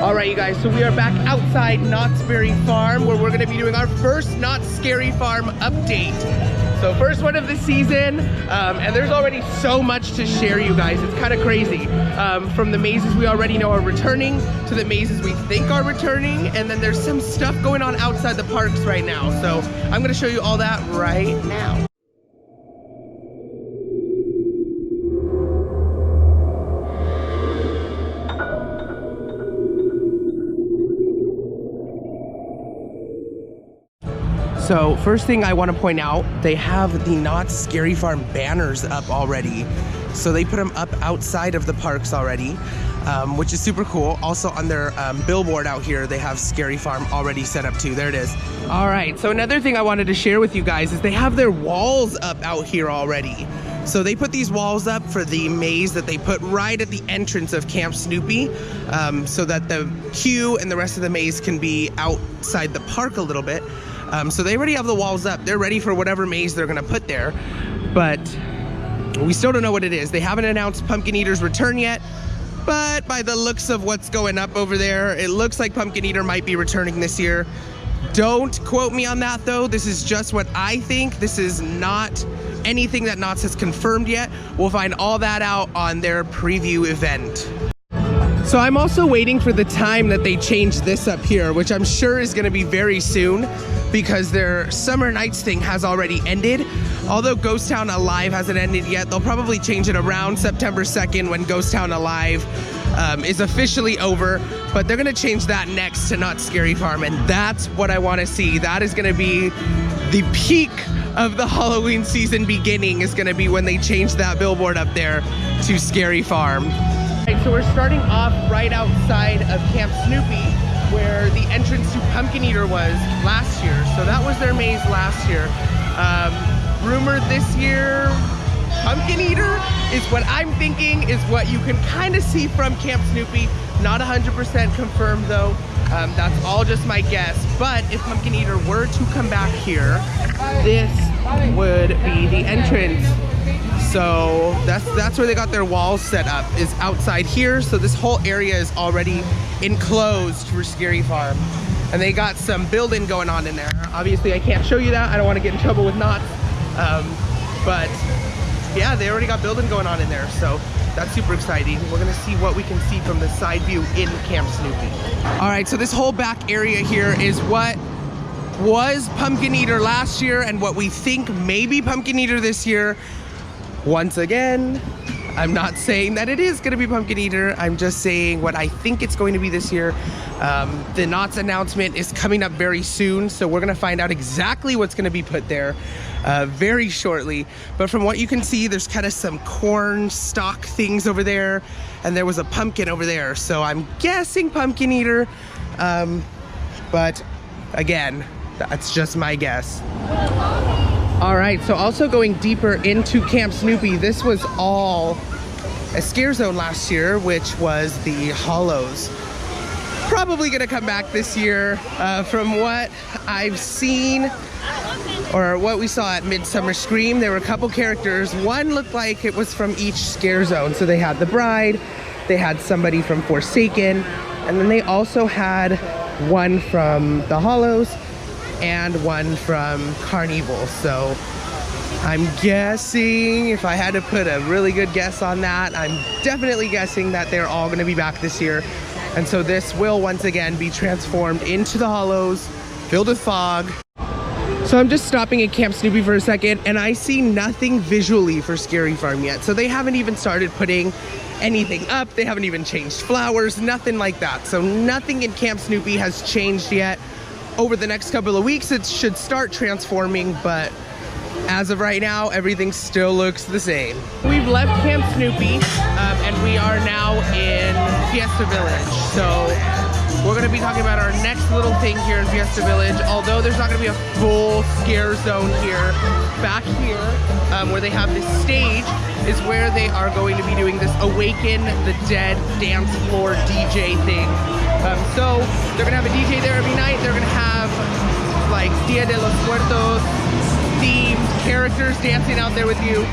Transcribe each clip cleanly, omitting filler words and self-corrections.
All right, you guys, so we are back outside Knott's Berry Farm where we're gonna be doing our first Knott's Scary Farm update. So first one of the season, and there's already so much to share, you guys. It's kind of crazy. From the mazes we already know are returning to the mazes we think are returning, and then there's some stuff going on outside the parks right now. So I'm gonna show you all that right now. So first thing I want to point out, they have the Knott's Scary Farm banners up already. So they put them up outside of the parks already, which is super cool. Also on their billboard out here, they have Scary Farm already set up too. There it is. All right, so another thing I wanted to share with you guys is they have their walls up out here already. So they put these walls up for the maze that they put right at the entrance of Camp Snoopy, so that the queue and the rest of the maze can be outside the park a little bit. So they already have the walls up. They're ready for whatever maze they're gonna put there, but we still don't know what it is. They haven't announced Pumpkin Eater's return yet, but by the looks of what's going up over there, it looks like Pumpkin Eater might be returning this year. Don't quote me on that though. This is just what I think. This is not anything that Knott's has confirmed yet. We'll find all that out on their preview event. So I'm also waiting for the time that they change this up here, which I'm sure is gonna be very soon because their Summer Nights thing has already ended. Although Ghost Town Alive hasn't ended yet, they'll probably change it around September 2nd when Ghost Town Alive is officially over, but they're gonna change that next to Knott's Scary Farm, and that's what I wanna see. That is gonna be the peak of the Halloween season beginning, is gonna be when they change that billboard up there to Scary Farm. Right, so we're starting off right outside of Camp Snoopy, where the entrance to Pumpkin Eater was last year. So that was their maze last year. Rumored this year, Pumpkin Eater is what I'm thinking is what you can kind of see from Camp Snoopy. Not 100% confirmed though. That's all just my guess. But if Pumpkin Eater were to come back here, this would be the entrance. So that's where they got their walls set up, is outside here. So this whole area is already enclosed for Scary Farm. And they got some building going on in there. Obviously I can't show you that. I don't want to get in trouble with Knott's. But yeah, they already got building going on in there. So that's super exciting. We're gonna see what we can see from the side view in Camp Snoopy. All right, so this whole back area here is what was Pumpkin Eater last year and what we think may be Pumpkin Eater this year. Once again, I'm not saying that it is gonna be Pumpkin Eater. I'm just saying what I think it's going to be this year. The Knott's announcement is coming up very soon, so we're gonna find out exactly what's gonna be put there very shortly. But from what you can see, there's kind of some corn stalk things over there, and there was a pumpkin over there. So I'm guessing Pumpkin Eater, but again, that's just my guess. All right, so also going deeper into Camp Snoopy, this was all a scare zone last year, which was the Hollows. Probably gonna come back this year. From what I've seen, or what we saw at Midsummer Scream, there were a couple characters. One looked like it was from each scare zone. So they had the bride, they had somebody from Forsaken, and then they also had one from the Hollows and one from Carnival. So I'm guessing, if I had to put a really good guess on that, I'm definitely guessing that they're all gonna be back this year. And so this will once again be transformed into the Hollows, filled with fog. So I'm just stopping at Camp Snoopy for a second, and I see nothing visually for Scary Farm yet. So they haven't even started putting anything up. They haven't even changed flowers, nothing like that. So nothing in Camp Snoopy has changed yet. Over the next couple of weeks, it should start transforming, but as of right now, everything still looks the same. We've left Camp Snoopy, and we are now in Fiesta Village. So we're gonna be talking about our next little thing here in Fiesta Village. Although there's not gonna be a full scare zone here, back here, where they have this stage, is where they are going to be doing this Awaken the Dead dance floor DJ thing. So they're gonna have a DJ there every night. They're gonna have like Dia de los Muertos themed characters dancing out there with you.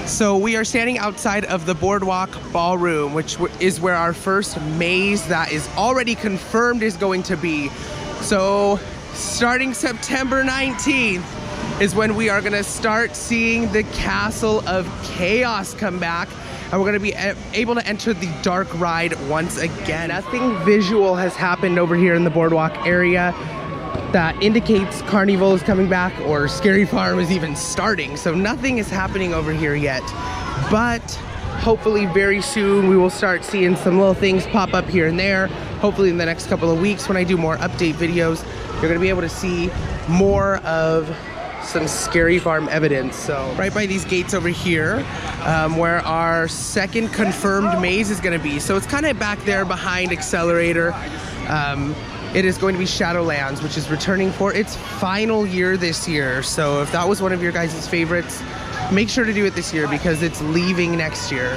So we are standing outside of the Boardwalk Ballroom, which is where our first maze that is already confirmed is going to be. So starting September 19th is when we are gonna start seeing the Castle of Chaos come back, and we're gonna be able to enter the dark ride once again. Nothing visual has happened over here in the Boardwalk area that indicates Carnival is coming back or Scary Farm is even starting. So nothing is happening over here yet, but hopefully very soon we will start seeing some little things pop up here and there. Hopefully in the next couple of weeks when I do more update videos, you're gonna be able to see more of some Scary Farm evidence. So right by these gates over here, where our second confirmed maze is gonna be. So it's kind of back there behind Accelerator. It is going to be Shadowlands, which is returning for its final year this year. So if that was one of your guys' favorites, make sure to do it this year because it's leaving next year.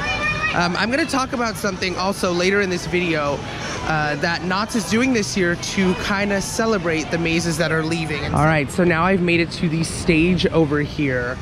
I'm gonna talk about something also later in this video that Knott's is doing this year to kind of celebrate the mazes that are leaving. All right, so now I've made it to the stage over here.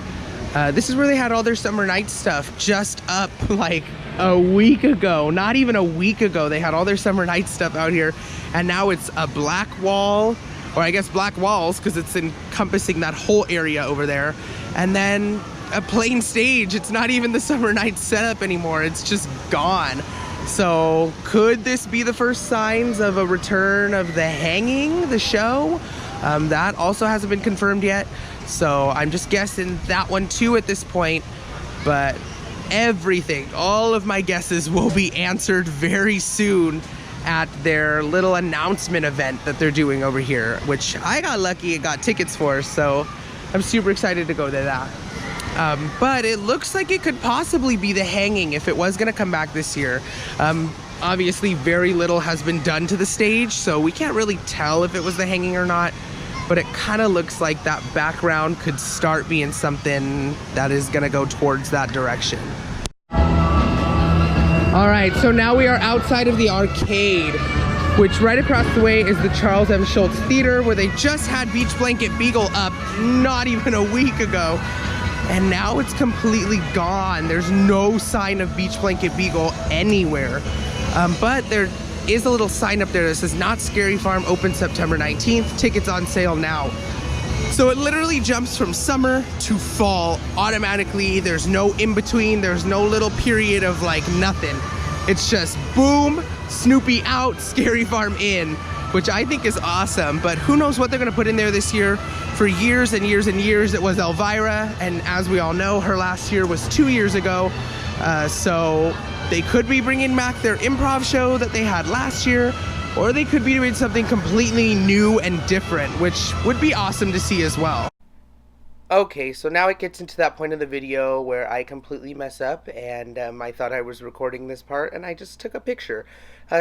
This is where they had all their summer night stuff just up like a week ago. Not even a week ago, they had all their summer night stuff out here, and now it's a black wall, or I guess black walls because it's encompassing that whole area over there, and then a plain stage. It's not even the summer night setup anymore, it's just gone. So could this be the first signs of a return of the hanging, the show? That also hasn't been confirmed yet, so I'm just guessing that one too at this point. But everything, all of my guesses will be answered very soon at their little announcement event that they're doing over here, which I got lucky and got tickets for, so I'm super excited to go to that. But it looks like it could possibly be the hanging if it was gonna come back this year. Obviously very little has been done to the stage, so we can't really tell if it was the hanging or not, but it kind of looks like that background could start being something that is gonna go towards that direction. All right, so now we are outside of the arcade, which right across the way is the Charles M. Schultz Theater, where they just had Beach Blanket Beagle up not even a week ago. And now it's completely gone. There's no sign of Beach Blanket Beagle anywhere. But there is a little sign up there that says Not Scary Farm open September 19th, tickets on sale now. So it literally jumps from summer to fall automatically. There's no in between, there's no little period of like nothing. It's just boom, Snoopy out, Scary Farm in, which I think is awesome. But who knows what they're gonna put in there this year. For years and years and years it was Elvira, and as we all know, her last year was 2 years ago. So they could be bringing back their improv show that they had last year, or they could be doing something completely new and different, which would be awesome to see as well. Okay, so now it gets into that point of the video where I completely mess up, and I thought I was recording this part and I just took a picture.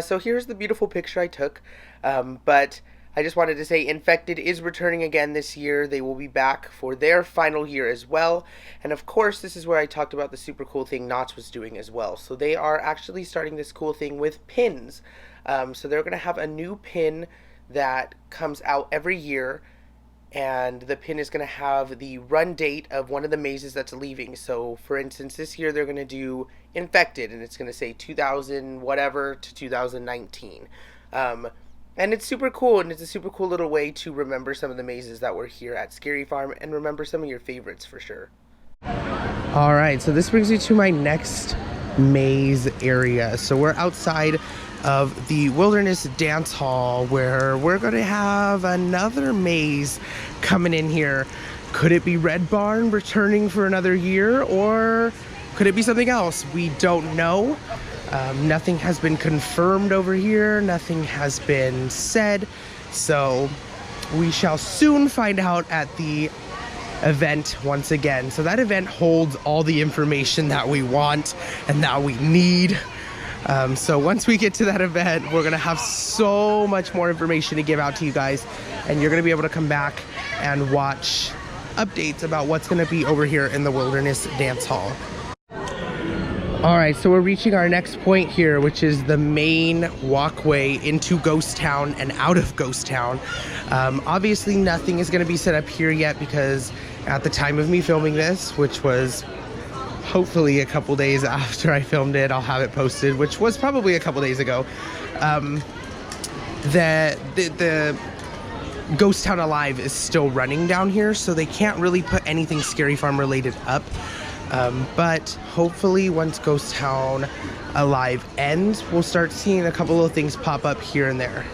So here's the beautiful picture I took, but I just wanted to say Infected is returning again this year. They will be back for their final year as well. And of course, this is where I talked about the super cool thing Knott's was doing as well. So they are actually starting this cool thing with pins. So they're going to have a new pin that comes out every year. And the pin is going to have the run date of one of the mazes that's leaving. So for instance, this year they're going to do Infected, and it's going to say 2000 whatever to 2019. And it's super cool, and it's a super cool little way to remember some of the mazes that were here at Scary Farm and remember some of your favorites for sure. All right, so this brings me to my next maze area. So we're outside of the Wilderness Dance Hall, where we're going to have another maze coming in here. Could it be Red Barn returning for another year, or could it be something else? We don't know. Nothing has been confirmed over here. Nothing has been said. So we shall soon find out at the event once again. So that event holds all the information that we want and that we need. So once we get to that event, we're gonna have so much more information to give out to you guys, and you're gonna be able to come back and watch updates about what's gonna be over here in the Wilderness Dance Hall. All right, so we're reaching our next point here, which is the main walkway into Ghost Town and out of Ghost Town. Obviously nothing is gonna be set up here yet because at the time of me filming this, which was hopefully a couple days after I filmed it, I'll have it posted, which was probably a couple days ago. The Ghost Town Alive is still running down here, so they can't really put anything Scary Farm related up. But hopefully once Ghost Town Alive ends, we'll start seeing a couple of things pop up here and there.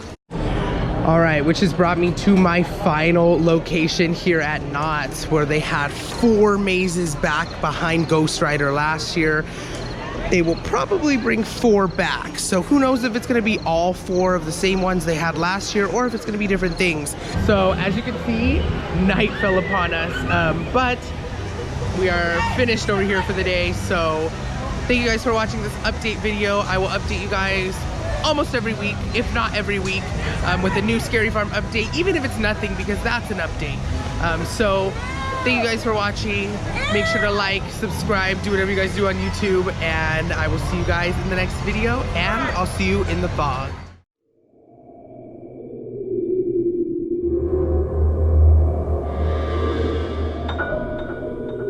All right, which has brought me to my final location here at Knott's, where they had 4 mazes back behind Ghost Rider last year. They will probably bring 4 back. So who knows if it's gonna be all 4 of the same ones they had last year, or if it's gonna be different things. So as you can see, night fell upon us, but we are finished over here for the day. So thank you guys for watching this update video. I will update you guys almost every week, if not every week, with a new Scary Farm update, even if it's nothing, because that's an update. So thank you guys for watching. Make sure to like, subscribe, do whatever you guys do on YouTube, and I will see you guys in the next video, and I'll see you in the fog.